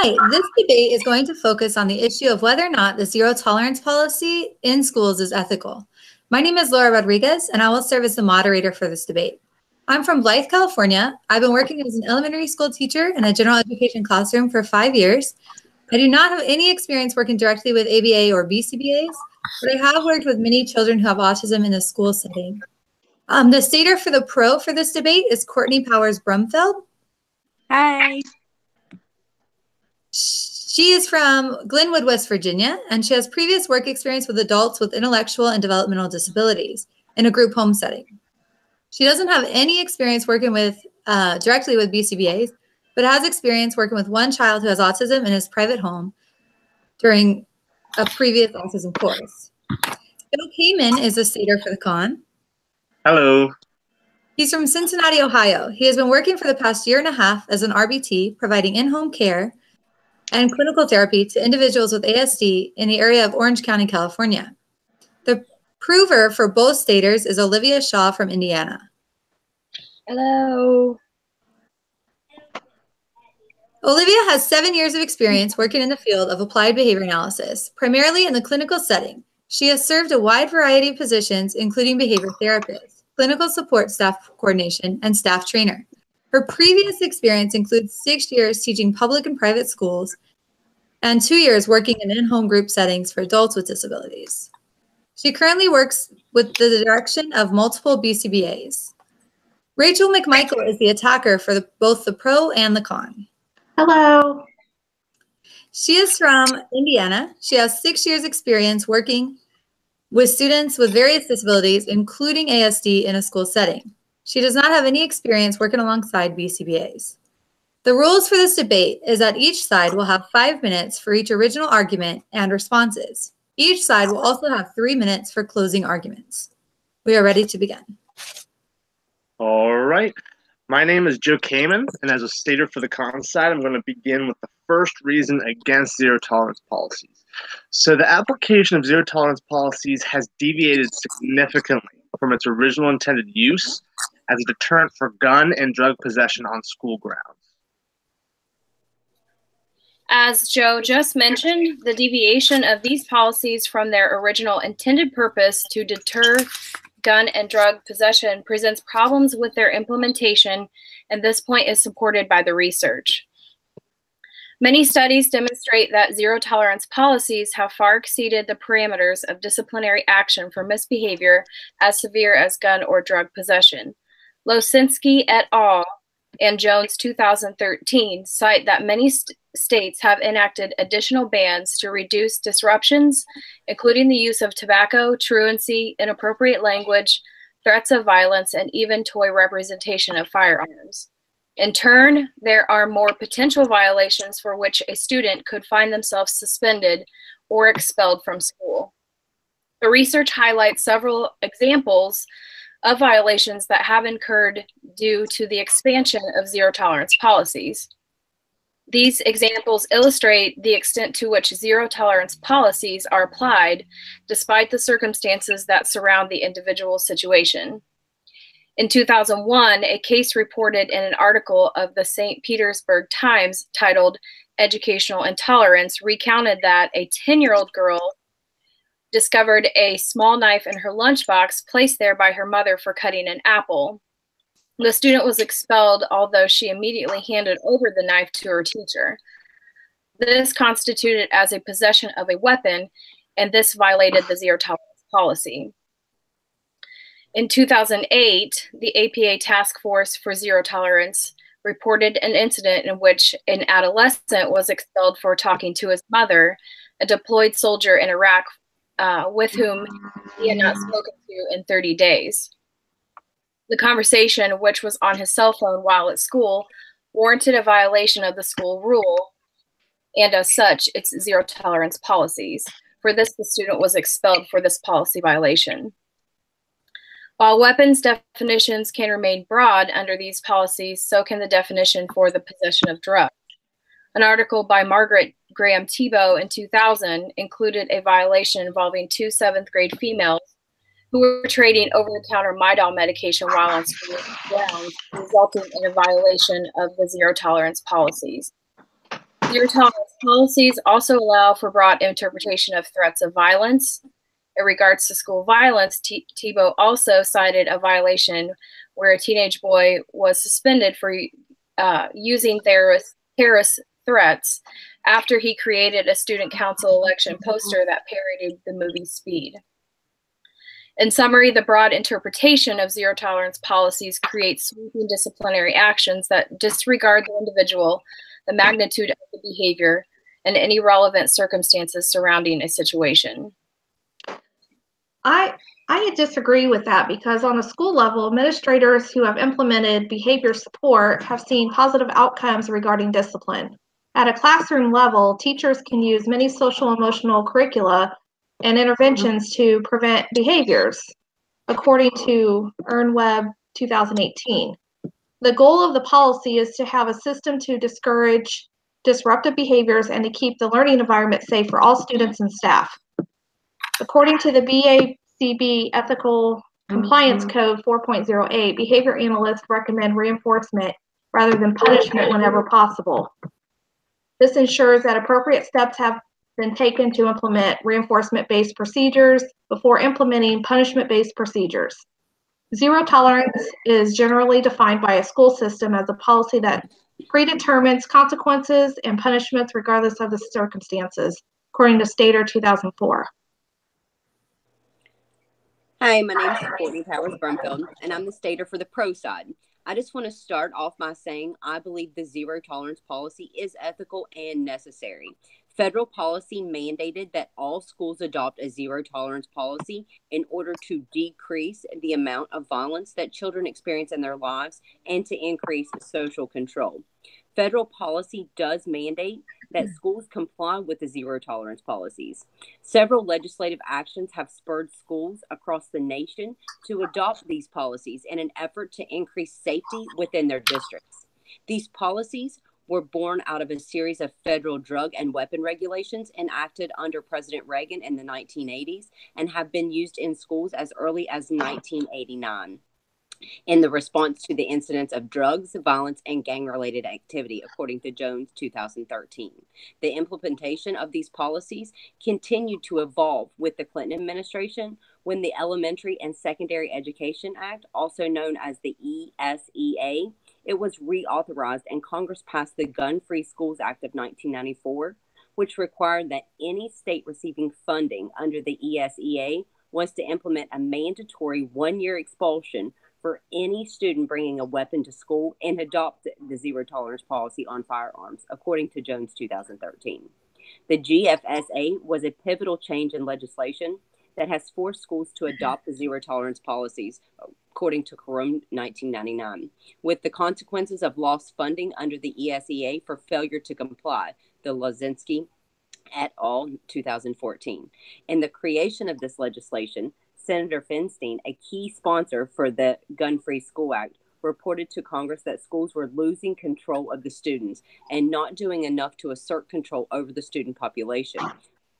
Hi, this debate is going to focus on the issue of whether or not the zero tolerance policy in schools is ethical. My name is Laura Rodriguez, and I will serve as the moderator for this debate. I'm from Blythe, California. I've been working as an elementary school teacher in a general education classroom for 5 years. I do not have any experience working directly with ABA or BCBAs, but I have worked with many children who have autism in a school setting. The stater for the pro for this debate is Courtney Powers Brumfeld. Hi. She is from Glenwood, West Virginia, and she has previous work experience with adults with intellectual and developmental disabilities in a group home setting. She doesn't have any experience working with directly with BCBAs, but has experience working with one child who has autism in his private home during a previous autism course. Joe Kamen is the stater for the con. Hello. He's from Cincinnati, Ohio. He has been working for the past year and a half as an RBT, providing in-home care and clinical therapy to individuals with ASD in the area of Orange County, California. The prover for both staters is Olivia Shaw from Indiana. Hello. Olivia has 7 years of experience working in the field of applied behavior analysis, primarily in the clinical setting. She has served a wide variety of positions, including behavior therapist, clinical support staff coordination, and staff trainer. Her previous experience includes 6 years teaching public and private schools and 2 years working in in-home group settings for adults with disabilities. She currently works with the direction of multiple BCBAs. Rachel McMichael is the attacker for both the pro and the con. Hello. She is from Indiana. She has 6 years experience working with students with various disabilities, including ASD in a school setting. She does not have any experience working alongside BCBAs. The rules for this debate is that each side will have 5 minutes for each original argument and responses. Each side will also have 3 minutes for closing arguments. We are ready to begin. All right. My name is Joe Kamen, and as a stater for the con side, I'm going to begin with the first reason against zero tolerance policies. So the application of zero tolerance policies has deviated significantly from its original intended use as a deterrent for gun and drug possession on school grounds. As Joe just mentioned, the deviation of these policies from their original intended purpose to deter gun and drug possession presents problems with their implementation, and this point is supported by the research. Many studies demonstrate that zero tolerance policies have far exceeded the parameters of disciplinary action for misbehavior as severe as gun or drug possession. Losinski et al. And Jones 2013 cite that many states have enacted additional bans to reduce disruptions, including the use of tobacco, truancy, inappropriate language, threats of violence, and even toy representation of firearms. In turn, there are more potential violations for which a student could find themselves suspended or expelled from school. The research highlights several examples of violations that have occurred due to the expansion of zero tolerance policies. These examples illustrate the extent to which zero tolerance policies are applied despite the circumstances that surround the individual situation. In 2001, a case reported in an article of the St. Petersburg Times titled "Educational Intolerance" recounted that a 10-year-old girl discovered a small knife in her lunchbox placed there by her mother for cutting an apple. The student was expelled, although she immediately handed over the knife to her teacher. This constituted as a possession of a weapon, and this violated the zero tolerance policy. In 2008, the APA Task Force for Zero Tolerance reported an incident in which an adolescent was expelled for talking to his mother, a deployed soldier in Iraq with whom he had not spoken to in 30 days. The conversation, which was on his cell phone while at school, warranted a violation of the school rule, and as such, its zero tolerance policies. For this, the student was expelled for this policy violation. While weapons definitions can remain broad under these policies, so can the definition for the possession of drugs. An article by Margaret Graham Thibault in 2000 included a violation involving 2 7th-grade females who were trading over-the-counter Midol medication while on school grounds, resulting in a violation of the zero-tolerance policies. Zero tolerance policies also allow for broad interpretation of threats of violence. In regards to school violence, Thibault also cited a violation where a teenage boy was suspended for using terrorist threats after he created a student council election poster that parodied the movie Speed. In summary, the broad interpretation of zero tolerance policies creates sweeping disciplinary actions that disregard the individual, the magnitude of the behavior, and any relevant circumstances surrounding a situation. I disagree with that because on a school level, administrators who have implemented behavior support have seen positive outcomes regarding discipline. At a classroom level, teachers can use many social emotional curricula and interventions to prevent behaviors, according to EarnWeb 2018. The goal of the policy is to have a system to discourage disruptive behaviors and to keep the learning environment safe for all students and staff. According to the BACB Ethical Compliance Code 4.08, behavior analysts recommend reinforcement rather than punishment whenever possible. This ensures that appropriate steps have been taken to implement reinforcement-based procedures before implementing punishment-based procedures. Zero tolerance is generally defined by a school system as a policy that predetermines consequences and punishments regardless of the circumstances, according to Stater 2004. Hi, my name is Courtney Powers Brumfield, and I'm the stater for the pro side. I just want to start off by saying I believe the zero tolerance policy is ethical and necessary. Federal policy mandated that all schools adopt a zero tolerance policy in order to decrease the amount of violence that children experience in their lives and to increase social control. Federal policy does mandate that schools comply with the zero tolerance policies. Several legislative actions have spurred schools across the nation to adopt these policies in an effort to increase safety within their districts. These policies were born out of a series of federal drug and weapon regulations enacted under President Reagan in the 1980s and have been used in schools as early as 1989. In the response to the incidents of drugs, violence, and gang-related activity, according to Jones 2013. The implementation of these policies continued to evolve with the Clinton administration when the Elementary and Secondary Education Act, also known as the ESEA, it was reauthorized and Congress passed the Gun-Free Schools Act of 1994, which required that any state receiving funding under the ESEA was to implement a mandatory one-year expulsion for any student bringing a weapon to school and adopt the zero tolerance policy on firearms, according to Jones 2013. The GFSA was a pivotal change in legislation that has forced schools to adopt the zero tolerance policies, according to Carone 1999, with the consequences of lost funding under the ESEA for failure to comply, the Lozinski et al. 2014. In the creation of this legislation, Senator Feinstein, a key sponsor for the Gun-Free School Act, reported to Congress that schools were losing control of the students and not doing enough to assert control over the student population,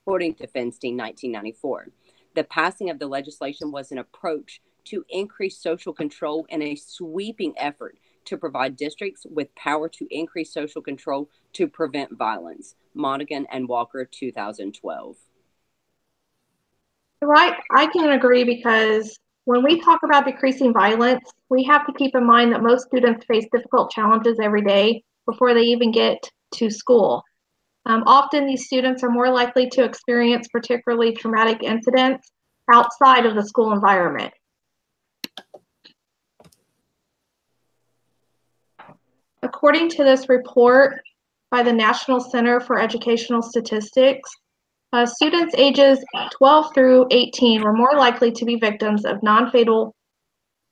according to Feinstein 1994. The passing of the legislation was an approach to increase social control and a sweeping effort to provide districts with power to increase social control to prevent violence. Monaghan and Walker, 2012. Right, I can agree because when we talk about decreasing violence, we have to keep in mind that most students face difficult challenges every day before they even get to school. Often these students are more likely to experience particularly traumatic incidents outside of the school environment. According to this report by the National Center for Educational Statistics, students ages 12 through 18 were more likely to be victims of non-fatal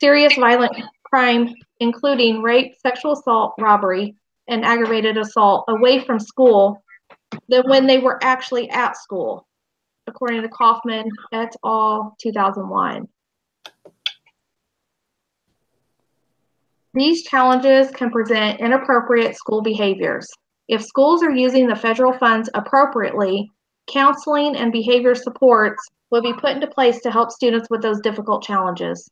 serious violent crime, including rape, sexual assault, robbery, and aggravated assault away from school than when they were actually at school, according to Kaufman et al. 2001. These challenges can present inappropriate school behaviors. If schools are using the federal funds appropriately, counseling and behavior supports will be put into place to help students with those difficult challenges.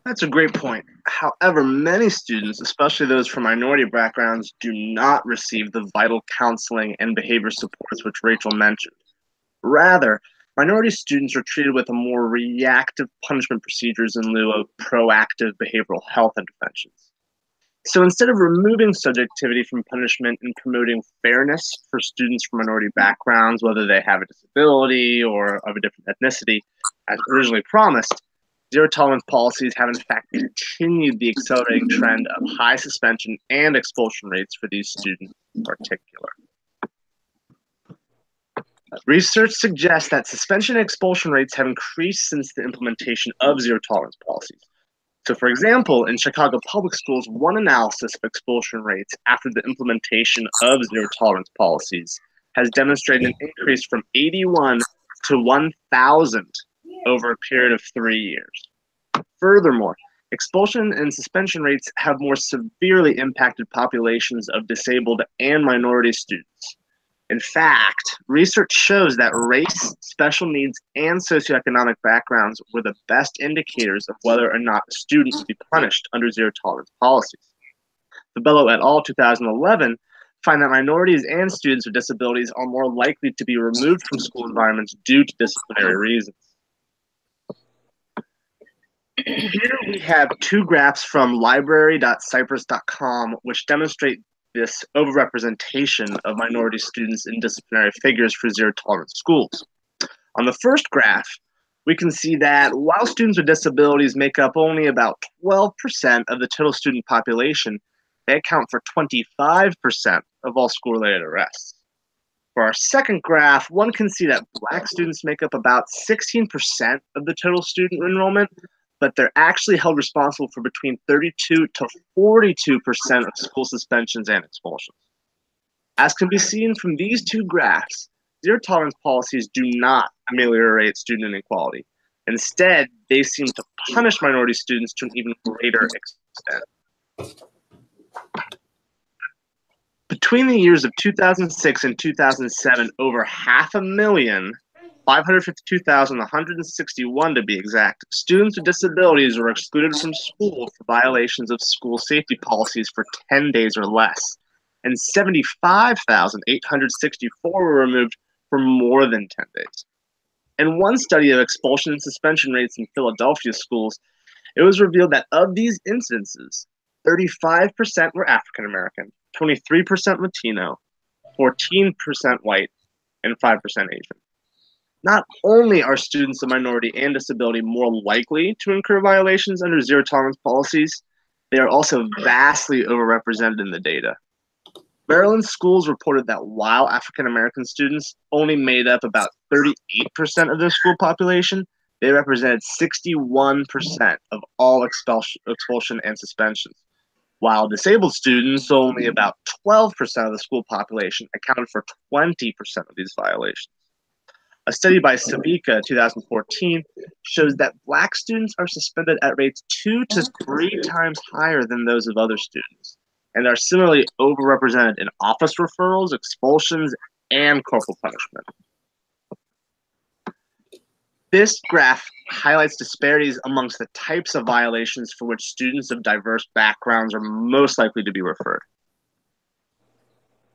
That's a great point. However, many students, especially those from minority backgrounds, do not receive the vital counseling and behavior supports which Rachel mentioned. Rather, minority students are treated with a more reactive punishment procedures in lieu of proactive behavioral health interventions. So instead of removing subjectivity from punishment and promoting fairness for students from minority backgrounds, whether they have a disability or of a different ethnicity, as originally promised, zero tolerance policies have in fact continued the accelerating trend of high suspension and expulsion rates for these students in particular. Research suggests that suspension and expulsion rates have increased since the implementation of zero tolerance policies. So, for example, in Chicago Public Schools, one analysis of expulsion rates after the implementation of zero tolerance policies has demonstrated an increase from 81 to 1,000 over a period of 3 years. Furthermore, expulsion and suspension rates have more severely impacted populations of disabled and minority students. In fact, research shows that race, special needs, and socioeconomic backgrounds were the best indicators of whether or not a student would be punished under zero tolerance policies. Fabello et al. 2011 find that minorities and students with disabilities are more likely to be removed from school environments due to disciplinary reasons. Here we have two graphs from library.cypress.com which demonstrate this overrepresentation of minority students in disciplinary figures for zero tolerance schools. On the first graph, we can see that while students with disabilities make up only about 12% of the total student population, they account for 25% of all school-related arrests. For our second graph, one can see that Black students make up about 16% of the total student enrollment, but they're actually held responsible for between 32 to 42% of school suspensions and expulsions. As can be seen from these two graphs, zero tolerance policies do not ameliorate student inequality. Instead, they seem to punish minority students to an even greater extent. Between the years of 2006 and 2007, over 500,000 552,161 to be exact, students with disabilities were excluded from school for violations of school safety policies for 10 days or less, and 75,864 were removed for more than 10 days. In one study of expulsion and suspension rates in Philadelphia schools, it was revealed that of these incidences, 35% were African American, 23% Latino, 14% white, and 5% Asian. Not only are students of minority and disability more likely to incur violations under zero tolerance policies, they are also vastly overrepresented in the data. Maryland schools reported that while African American students only made up about 38% of their school population, they represented 61% of all expulsion and suspensions, while disabled students, only about 12% of the school population, accounted for 20% of these violations. A study by Savica 2014 shows that Black students are suspended at rates 2 to 3 times higher than those of other students, and are similarly overrepresented in office referrals, expulsions, and corporal punishment. This graph highlights disparities amongst the types of violations for which students of diverse backgrounds are most likely to be referred.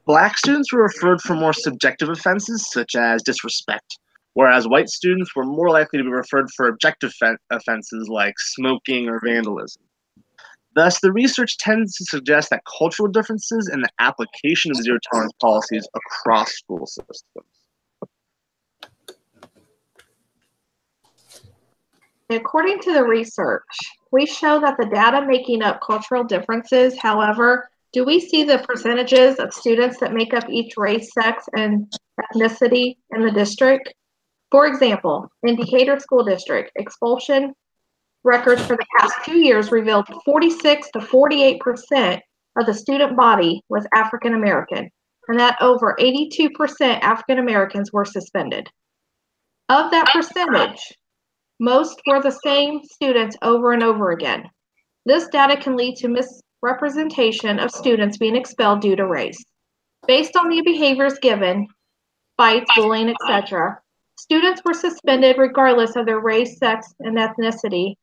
Black students were referred for more subjective offenses, such as disrespect, whereas white students were more likely to be referred for objective offenses like smoking or vandalism. Thus, the research tends to suggest that cultural differences in the application of zero tolerance policies across school systems. According to the research, we show that the data making up cultural differences. However, do we see the percentages of students that make up each race, sex, and ethnicity in the district? For example, in Decatur School District, expulsion records for the past 2 years revealed 46 to 48% of the student body was African American, and that over 82% African Americans were suspended. Of that percentage, most were the same students over and over again. This data can lead to misrepresentation of students being expelled due to race. Based on the behaviors given, fights, bullying, etc., students were suspended regardless of their race, sex, and ethnicity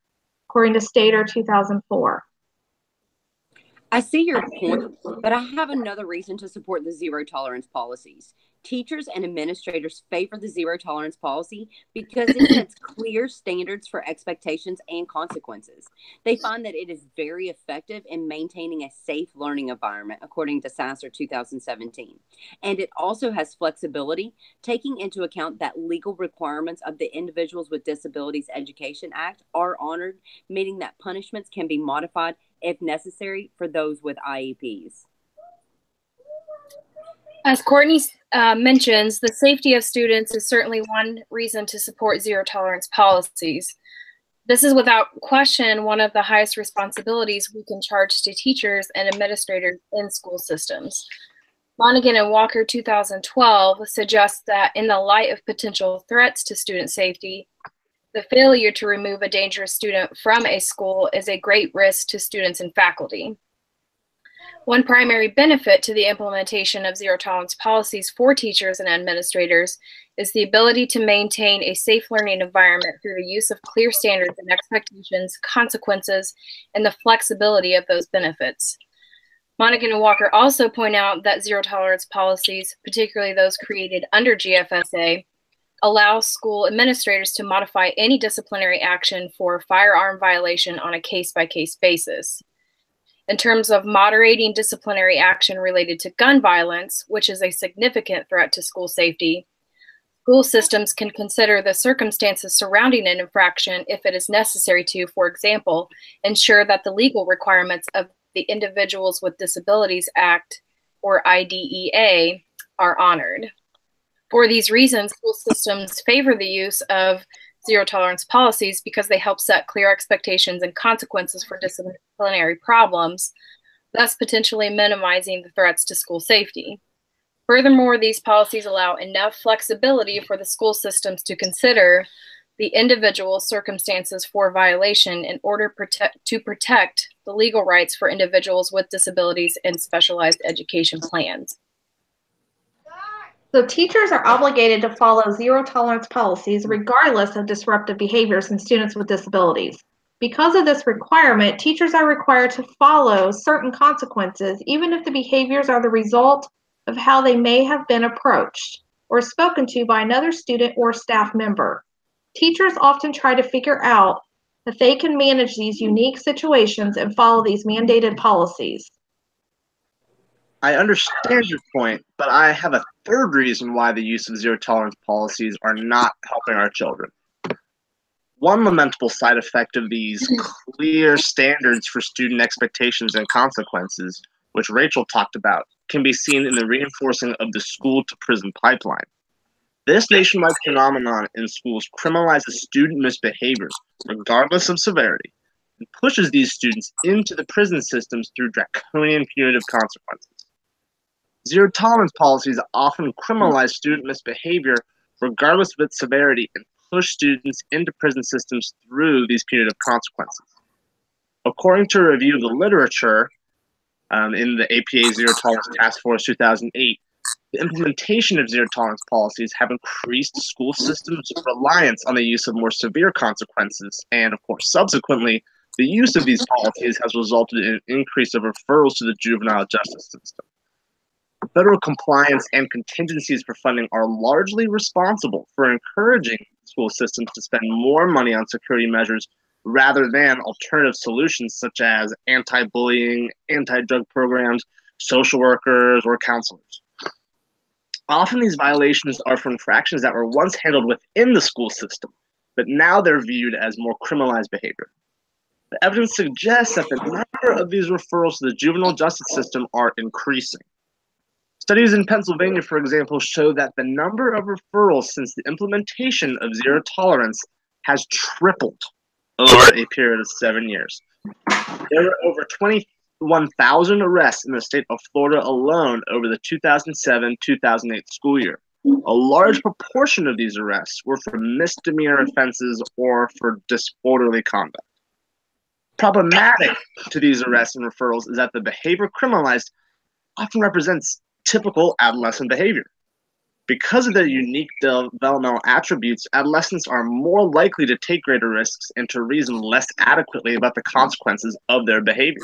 according to Stater 2004. I see your point, but I have another reason to support the zero tolerance policies. Teachers and administrators favor the zero tolerance policy because it sets clear standards for expectations and consequences. They find that it is very effective in maintaining a safe learning environment, according to Sasser 2017. And it also has flexibility, taking into account that legal requirements of the Individuals with Disabilities Education Act are honored, meaning that punishments can be modified if necessary for those with IEPs. As Courtney mentions, the safety of students is certainly one reason to support zero tolerance policies. This is without question one of the highest responsibilities we can charge to teachers and administrators in school systems. Monaghan and Walker 2012 suggests that in the light of potential threats to student safety, the failure to remove a dangerous student from a school is a great risk to students and faculty. One primary benefit to the implementation of zero tolerance policies for teachers and administrators is the ability to maintain a safe learning environment through the use of clear standards and expectations, consequences, and the flexibility of those benefits. Monaghan and Walker also point out that zero tolerance policies, particularly those created under GFSA, allow school administrators to modify any disciplinary action for firearm violation on a case-by-case basis. In terms of moderating disciplinary action related to gun violence, which is a significant threat to school safety, school systems can consider the circumstances surrounding an infraction if it is necessary to, for example, ensure that the legal requirements of the Individuals with Disabilities Act, or IDEA, are honored. For these reasons, school systems favor the use of zero tolerance policies because they help set clear expectations and consequences for disciplinary problems, thus potentially minimizing the threats to school safety. Furthermore, these policies allow enough flexibility for the school systems to consider the individual circumstances for violation in order to protect the legal rights for individuals with disabilities and specialized education plans. So teachers are obligated to follow zero tolerance policies regardless of disruptive behaviors in students with disabilities. Because of this requirement, teachers are required to follow certain consequences, even if the behaviors are the result of how they may have been approached or spoken to by another student or staff member. Teachers often try to figure out if they can manage these unique situations and follow these mandated policies. I understand your point, but I have a third reason why the use of zero tolerance policies are not helping our children. One lamentable side effect of these clear standards for student expectations and consequences, which Rachel talked about, can be seen in the reinforcing of the school-to-prison pipeline. This nationwide phenomenon in schools criminalizes student misbehaviors, regardless of severity, and pushes these students into the prison systems through draconian punitive consequences. Zero tolerance policies often criminalize student misbehavior regardless of its severity and push students into prison systems through these punitive consequences. According to a review of the literature in the APA Zero Tolerance Task Force 2008, the implementation of zero tolerance policies have increased school systems' reliance on the use of more severe consequences, and of course, subsequently, the use of these policies has resulted in an increase of referrals to the juvenile justice system. Federal compliance and contingencies for funding are largely responsible for encouraging school systems to spend more money on security measures rather than alternative solutions such as anti-bullying, anti-drug programs, social workers, or counselors. Often these violations are for infractions that were once handled within the school system, but now they're viewed as more criminalized behavior. The evidence suggests that the number of these referrals to the juvenile justice system are increasing. Studies in Pennsylvania, for example, show that the number of referrals since the implementation of zero tolerance has tripled over a period of 7 years. There were over 21,000 arrests in the state of Florida alone over the 2007-2008 school year. A large proportion of these arrests were for misdemeanor offenses or for disorderly conduct. Problematic to these arrests and referrals is that the behavior criminalized often represents typical adolescent behavior. Because of their unique developmental attributes, adolescents are more likely to take greater risks and to reason less adequately about the consequences of their behavior.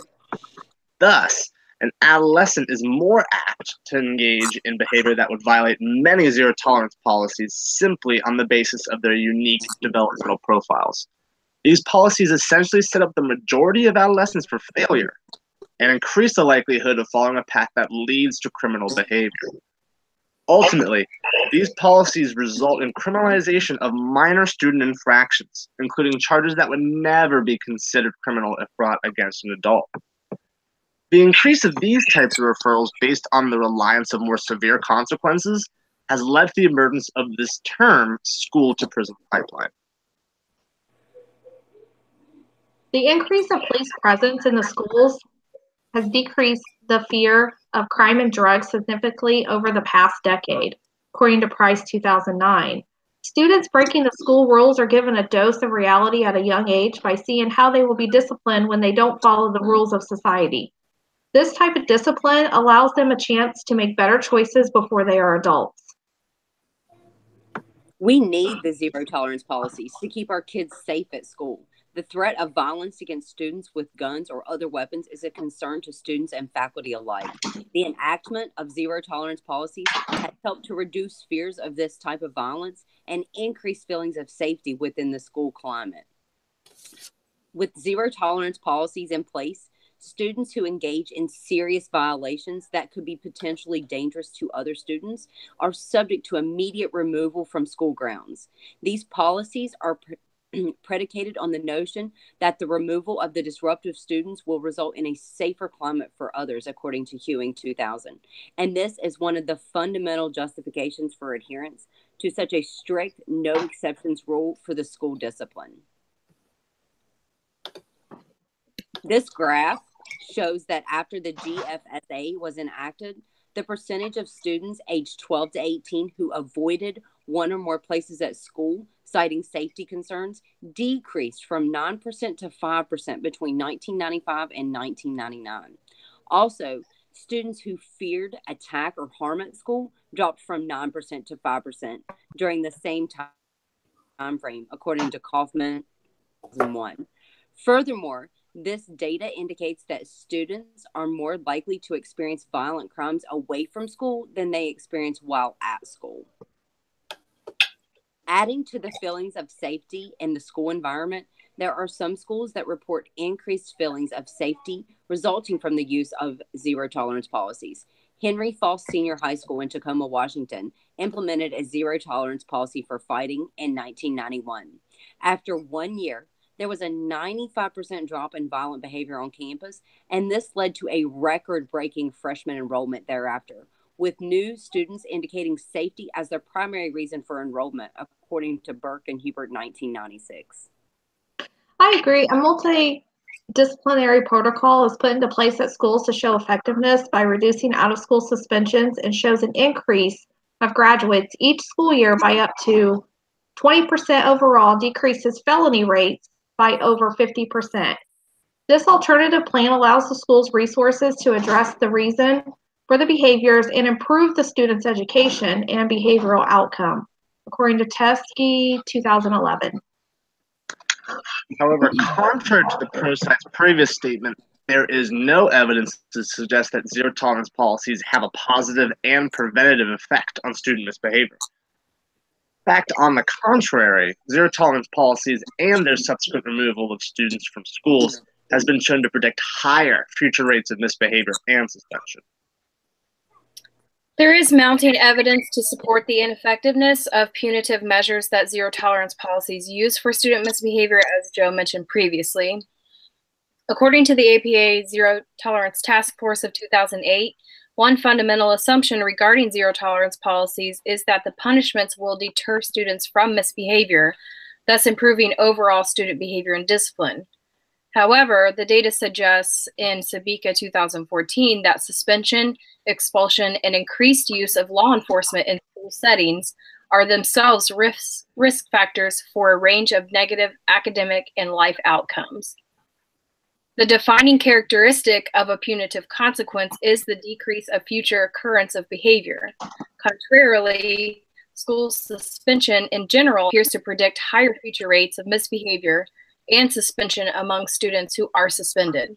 Thus, an adolescent is more apt to engage in behavior that would violate many zero-tolerance policies simply on the basis of their unique developmental profiles. These policies essentially set up the majority of adolescents for failure and increase the likelihood of following a path that leads to criminal behavior. Ultimately, these policies result in criminalization of minor student infractions, including charges that would never be considered criminal if brought against an adult. The increase of these types of referrals based on the reliance of more severe consequences has led to the emergence of this term, school-to-prison pipeline. The increase of police presence in the schools has decreased the fear of crime and drugs significantly over the past decade, according to Price 2009. Students breaking the school rules are given a dose of reality at a young age by seeing how they will be disciplined when they don't follow the rules of society. This type of discipline allows them a chance to make better choices before they are adults. We need the zero tolerance policies to keep our kids safe at school. The threat of violence against students with guns or other weapons is a concern to students and faculty alike. The enactment of zero tolerance policies has helped to reduce fears of this type of violence and increase feelings of safety within the school climate. With zero tolerance policies in place, students who engage in serious violations that could be potentially dangerous to other students are subject to immediate removal from school grounds. These policies are predicated on the notion that the removal of the disruptive students will result in a safer climate for others, according to Hewing 2000. And this is one of the fundamental justifications for adherence to such a strict no exceptions rule for the school discipline. This graph shows that after the GFSA was enacted, the percentage of students aged 12 to 18 who avoided one or more places at school, citing safety concerns, decreased from 9% to 5% between 1995 and 1999. Also, students who feared attack or harm at school dropped from 9% to 5% during the same time frame, according to Kaufman 2001. Furthermore, this data indicates that students are more likely to experience violent crimes away from school than they experience while at school. Adding to the feelings of safety in the school environment, there are some schools that report increased feelings of safety resulting from the use of zero tolerance policies. Henry Foss Senior High School in Tacoma, Washington, implemented a zero tolerance policy for fighting in 1991. After 1 year, there was a 95% drop in violent behavior on campus, and this led to a record-breaking freshman enrollment thereafter, with new students indicating safety as their primary reason for enrollment, according to Burke and Hubert 1996. I agree. A multidisciplinary protocol is put into place at schools to show effectiveness by reducing out-of-school suspensions and shows an increase of graduates each school year by up to 20% overall, decreases felony rates by over 50%. This alternative plan allows the school's resources to address the reason for the behaviors and improve the student's education and behavioral outcome, according to Teskey 2011. However, contrary to the pro side's previous statement, there is no evidence to suggest that zero tolerance policies have a positive and preventative effect on student misbehavior. In fact, on the contrary, zero tolerance policies and their subsequent removal of students from schools has been shown to predict higher future rates of misbehavior and suspension. There is mounting evidence to support the ineffectiveness of punitive measures that zero tolerance policies use for student misbehavior, as Joe mentioned previously. According to the APA Zero Tolerance Task Force of 2008, one fundamental assumption regarding zero tolerance policies is that the punishments will deter students from misbehavior, thus improving overall student behavior and discipline. However, the data suggests in Sabika 2014 that suspension, expulsion, and increased use of law enforcement in school settings are themselves risk factors for a range of negative academic and life outcomes. The defining characteristic of a punitive consequence is the decrease of future occurrence of behavior. Contrarily, school suspension in general appears to predict higher future rates of misbehavior and suspension among students who are suspended.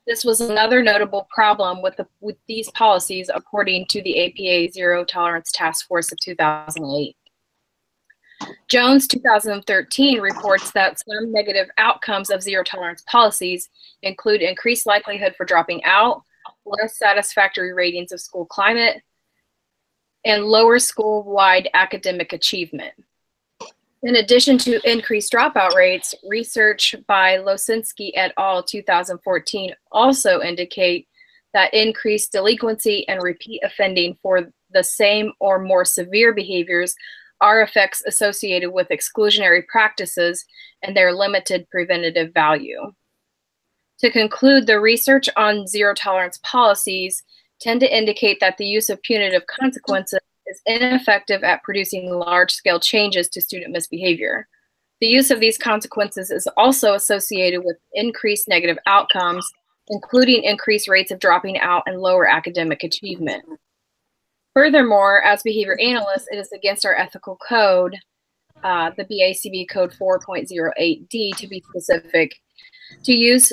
This was another notable problem with these policies, according to the APA Zero Tolerance Task Force of 2008. Jones 2013 reports that some negative outcomes of zero tolerance policies include increased likelihood for dropping out, less satisfactory ratings of school climate, and lower school-wide academic achievement. In addition to increased dropout rates, research by Losinski et al. 2014 also indicate that increased delinquency and repeat offending for the same or more severe behaviors are effects associated with exclusionary practices and their limited preventative value. To conclude, the research on zero tolerance policies tend to indicate that the use of punitive consequences is ineffective at producing large-scale changes to student misbehavior. The use of these consequences is also associated with increased negative outcomes, including increased rates of dropping out and lower academic achievement. Furthermore, as behavior analysts, it is against our ethical code, the BACB Code 4.08D to be specific, to use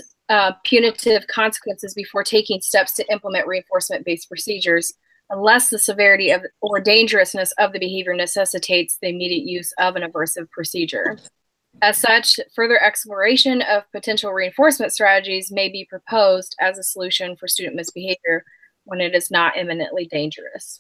punitive consequences before taking steps to implement reinforcement-based procedures, unless the severity of or dangerousness of the behavior necessitates the immediate use of an aversive procedure. As such, further exploration of potential reinforcement strategies may be proposed as a solution for student misbehavior when it is not imminently dangerous.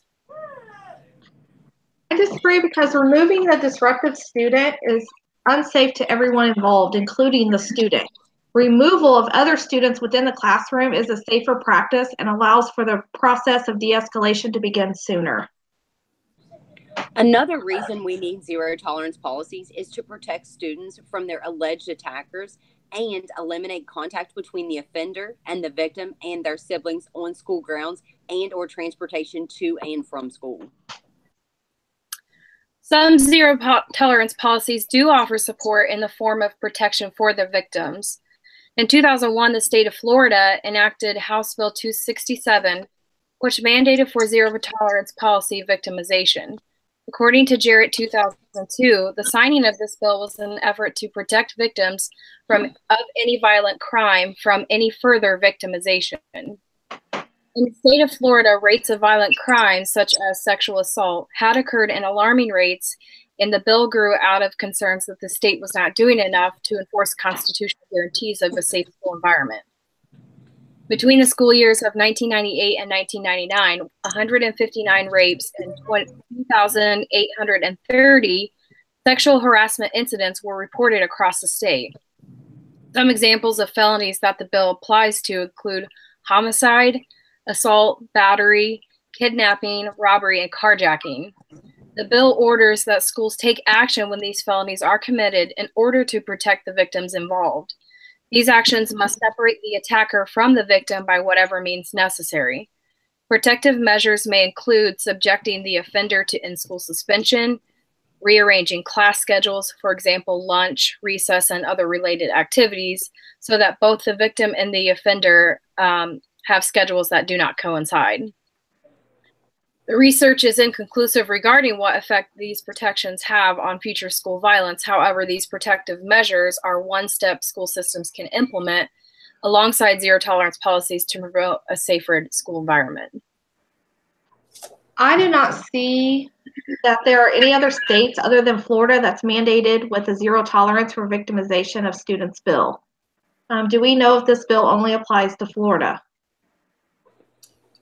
I disagree because removing the disruptive student is unsafe to everyone involved, including the student. Removal of other students within the classroom is a safer practice and allows for the process of de-escalation to begin sooner. Another reason we need zero tolerance policies is to protect students from their alleged attackers and eliminate contact between the offender and the victim and their siblings on school grounds and or transportation to and from school. Some zero tolerance policies do offer support in the form of protection for the victims. In 2001, the state of Florida enacted House Bill 267, which mandated for zero tolerance policy victimization. According to Jarrett 2002, the signing of this bill was an effort to protect victims of any violent crime from any further victimization. In the state of Florida, rates of violent crimes, such as sexual assault, had occurred in alarming rates, and the bill grew out of concerns that the state was not doing enough to enforce constitutional guarantees of a safe school environment. Between the school years of 1998 and 1999, 159 rapes and 2,830 sexual harassment incidents were reported across the state. Some examples of felonies that the bill applies to include homicide, assault, battery, kidnapping, robbery, and carjacking. The bill orders that schools take action when these felonies are committed in order to protect the victims involved. These actions must separate the attacker from the victim by whatever means necessary. Protective measures may include subjecting the offender to in-school suspension, rearranging class schedules, for example, lunch, recess, and other related activities, so that both the victim and the offender have schedules that do not coincide. The research is inconclusive regarding what effect these protections have on future school violence. However, these protective measures are one step school systems can implement alongside zero tolerance policies to promote a safer school environment. I do not see that there are any other states other than Florida that's mandated with a zero tolerance for victimization of students bill. Do we know if this bill only applies to Florida?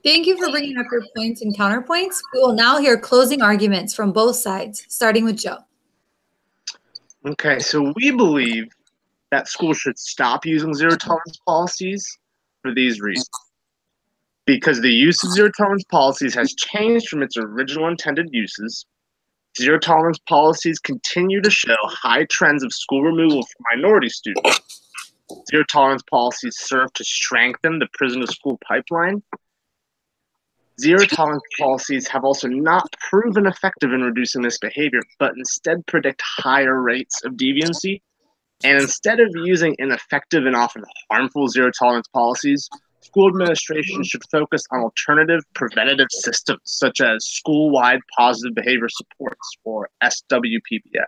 Thank you for bringing up your points and counterpoints. We will now hear closing arguments from both sides, starting with Joe. Okay, so we believe that schools should stop using zero tolerance policies for these reasons. Because the use of zero tolerance policies has changed from its original intended uses. Zero tolerance policies continue to show high trends of school removal for minority students. Zero tolerance policies serve to strengthen the prison to school pipeline. Zero tolerance policies have also not proven effective in reducing this behavior, but instead predict higher rates of deviancy And instead of using ineffective and often harmful zero tolerance policies, school administration should focus on alternative preventative systems such as school-wide positive behavior supports, or SWPBS.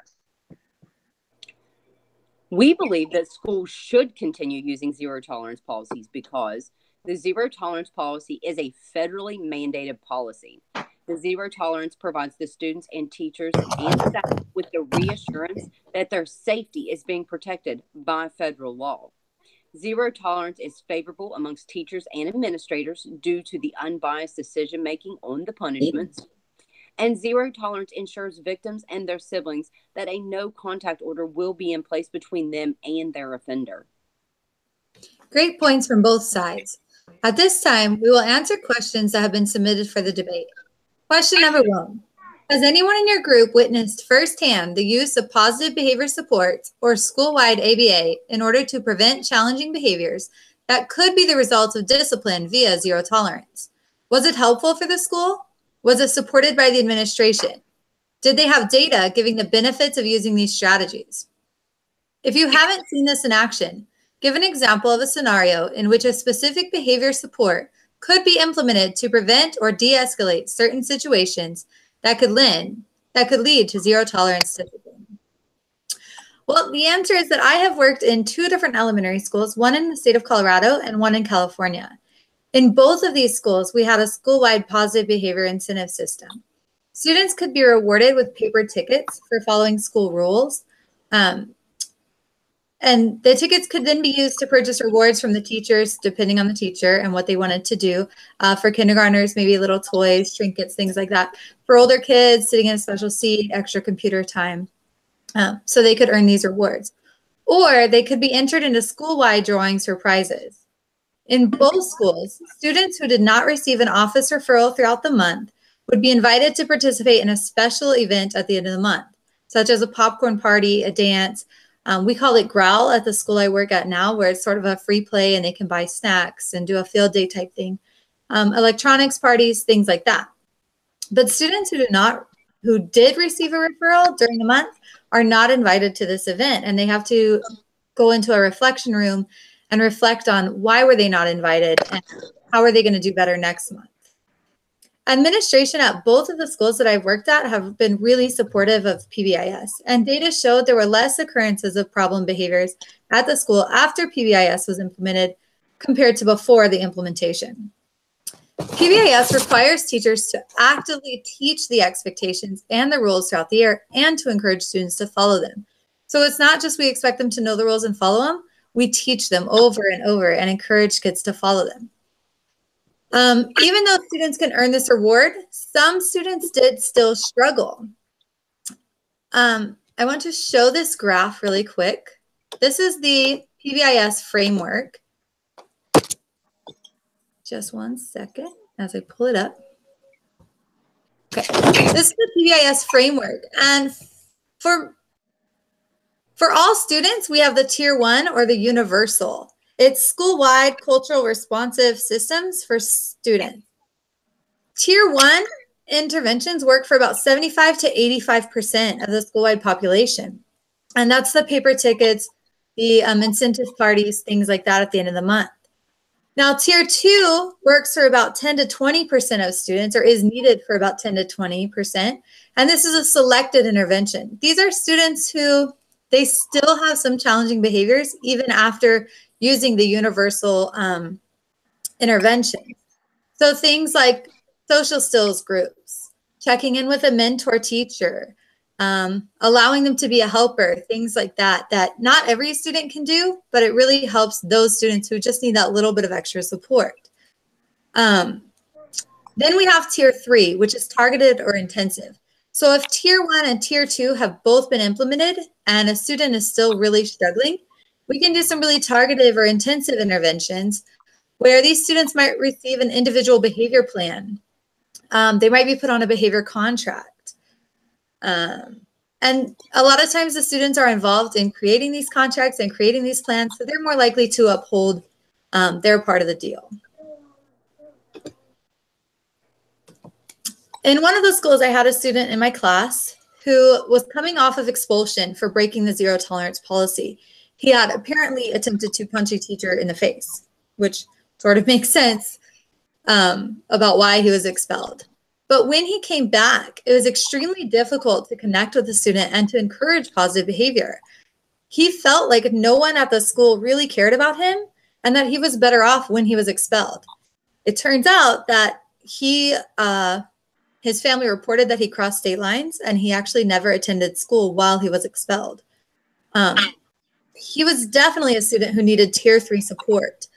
We believe that schools should continue using zero tolerance policies because the zero tolerance policy is a federally mandated policy. The zero tolerance provides the students and teachers and staff with the reassurance that their safety is being protected by federal law. Zero tolerance is favorable amongst teachers and administrators due to the unbiased decision-making on the punishments. And zero tolerance ensures victims and their siblings that a no contact order will be in place between them and their offender. Great points from both sides. At this time, we will answer questions that have been submitted for the debate. Question number 1. Has anyone in your group witnessed firsthand the use of positive behavior supports or school-wide ABA in order to prevent challenging behaviors that could be the result of discipline via zero tolerance? Was it helpful for the school? Was it supported by the administration? Did they have data giving the benefits of using these strategies? If you haven't seen this in action, give an example of a scenario in which a specific behavior support could be implemented to prevent or de-escalate certain situations that could lead to zero tolerance discipline. Well, the answer is that I have worked in 2 different elementary schools, one in the state of Colorado and one in California. In both of these schools, we had a school-wide positive behavior incentive system. Students could be rewarded with paper tickets for following school rules. And the tickets could then be used to purchase rewards from the teachers, depending on the teacher and what they wanted to do. For kindergartners, maybe little toys, trinkets, things like that. For older kids, sitting in a special seat, extra computer time. So they could earn these rewards. Or they could be entered into school-wide drawings for prizes. In both schools, students who did not receive an office referral throughout the month would be invited to participate in a special event at the end of the month, such as a popcorn party, a dance. We call it Growl at the school I work at now, where it's sort of a free play and they can buy snacks and do a field day type thing. Electronics parties, things like that. But students who did receive a referral during the month are not invited to this event, and they have to go into a reflection room and reflect on why were they not invited and how are they going to do better next month. Administration at both of the schools that I've worked at have been really supportive of PBIS, and data showed there were less occurrences of problem behaviors at the school after PBIS was implemented compared to before the implementation. PBIS requires teachers to actively teach the expectations and the rules throughout the year and to encourage students to follow them. So it's not just we expect them to know the rules and follow them, we teach them over and over and encourage kids to follow them. Even though students can earn this reward, some students did still struggle. I want to show this graph really quick. This is the PBIS framework. Just one second as I pull it up. Okay, this is the PBIS framework. And for all students, we have the Tier 1 or the universal. It's school-wide cultural responsive systems for students. Tier 1 interventions work for about 75 to 85% of the school-wide population. And that's the paper tickets, the incentive parties, things like that at the end of the month. Now, Tier 2 works for about 10 to 20% of students, or is needed for about 10 to 20%. And this is a selected intervention. These are students who they still have some challenging behaviors even after using the universal intervention. So things like social skills groups, checking in with a mentor teacher, allowing them to be a helper, things like that, that not every student can do, but it really helps those students who just need that little bit of extra support. Then we have Tier 3, which is targeted or intensive. So if Tier 1 and Tier 2 have both been implemented and a student is still really struggling, we can do some really targeted or intensive interventions where these students might receive an individual behavior plan. They might be put on a behavior contract. And a lot of times the students are involved in creating these contracts and creating these plans, so they're more likely to uphold their part of the deal. In one of the schools, I had a student in my class who was coming off of expulsion for breaking the zero tolerance policy. he had apparently attempted to punch a teacher in the face, which sort of makes sense about why he was expelled. But when he came back, it was extremely difficult to connect with the student and to encourage positive behavior. He felt like no one at the school really cared about him and that he was better off when he was expelled. It turns out that his family reported that he crossed state lines and he actually never attended school while he was expelled. He was definitely a student who needed Tier 3 support.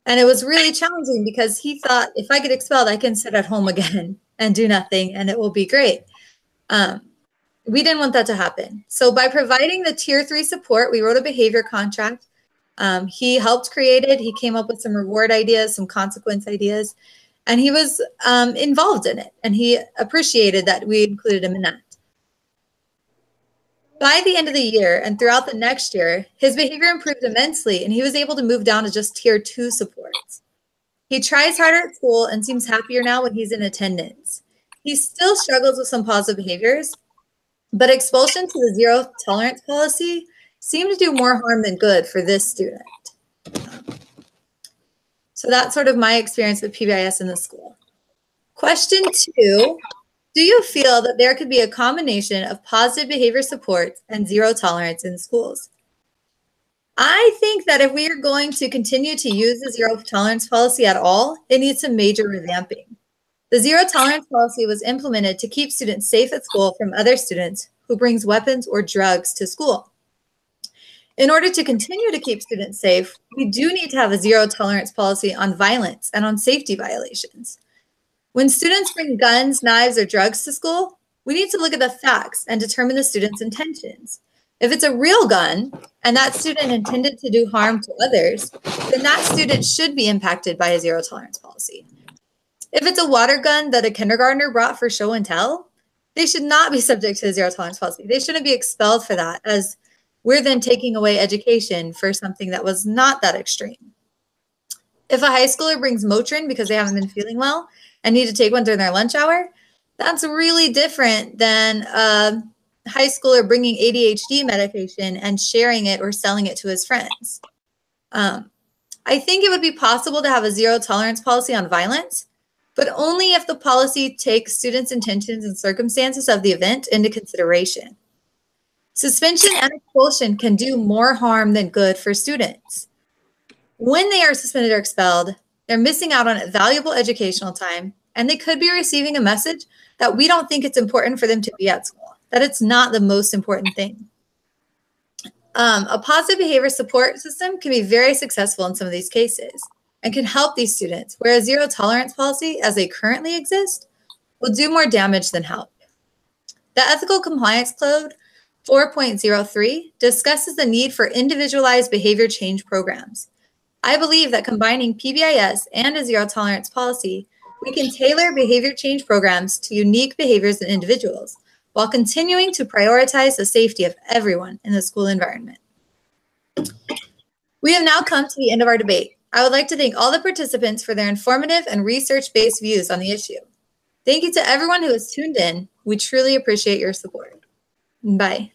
And it was really challenging because he thought, if I get expelled, I can sit at home again and do nothing and it will be great. We didn't want that to happen. So by providing the Tier 3 support, we wrote a behavior contract. He helped create it. He came up with some reward ideas, some consequence ideas, and he was involved in it. And he appreciated that we included him in that. By the end of the year and throughout the next year, his behavior improved immensely and he was able to move down to just Tier 2 supports. He tries harder at school and seems happier now when he's in attendance. He still struggles with some positive behaviors, but expulsion to the zero tolerance policy seemed to do more harm than good for this student. So that's sort of my experience with PBIS in the school. Question 2. Do you feel that there could be a combination of positive behavior supports and zero tolerance in schools? I think that if we are going to continue to use the zero tolerance policy at all, it needs some major revamping. The zero tolerance policy was implemented to keep students safe at school from other students who brings weapons or drugs to school. In order to continue to keep students safe, we do need to have a zero tolerance policy on violence and on safety violations. When students bring guns, knives, or drugs to school, we need to look at the facts and determine the student's intentions. If it's a real gun and that student intended to do harm to others, then that student should be impacted by a zero tolerance policy. If it's a water gun that a kindergartner brought for show and tell, they should not be subject to the zero tolerance policy. They shouldn't be expelled for that, as we're then taking away education for something that was not that extreme. If a high schooler brings Motrin because they haven't been feeling well and need to take one during their lunch hour, that's really different than a high schooler bringing ADHD medication and sharing it or selling it to his friends. I think it would be possible to have a zero tolerance policy on violence, but only if the policy takes students' intentions and circumstances of the event into consideration. Suspension and expulsion can do more harm than good for students. When they are suspended or expelled, they're missing out on valuable educational time, and they could be receiving a message that we don't think it's important for them to be at school, that it's not the most important thing. A positive behavior support system can be very successful in some of these cases and can help these students, whereas zero tolerance policy, as they currently exist, will do more damage than help. The Ethical Compliance Code 4.03 discusses the need for individualized behavior change programs. I believe that combining PBIS and a zero tolerance policy, we can tailor behavior change programs to unique behaviors in individuals while continuing to prioritize the safety of everyone in the school environment. We have now come to the end of our debate. I would like to thank all the participants for their informative and research-based views on the issue. Thank you to everyone who has tuned in. We truly appreciate your support. Bye.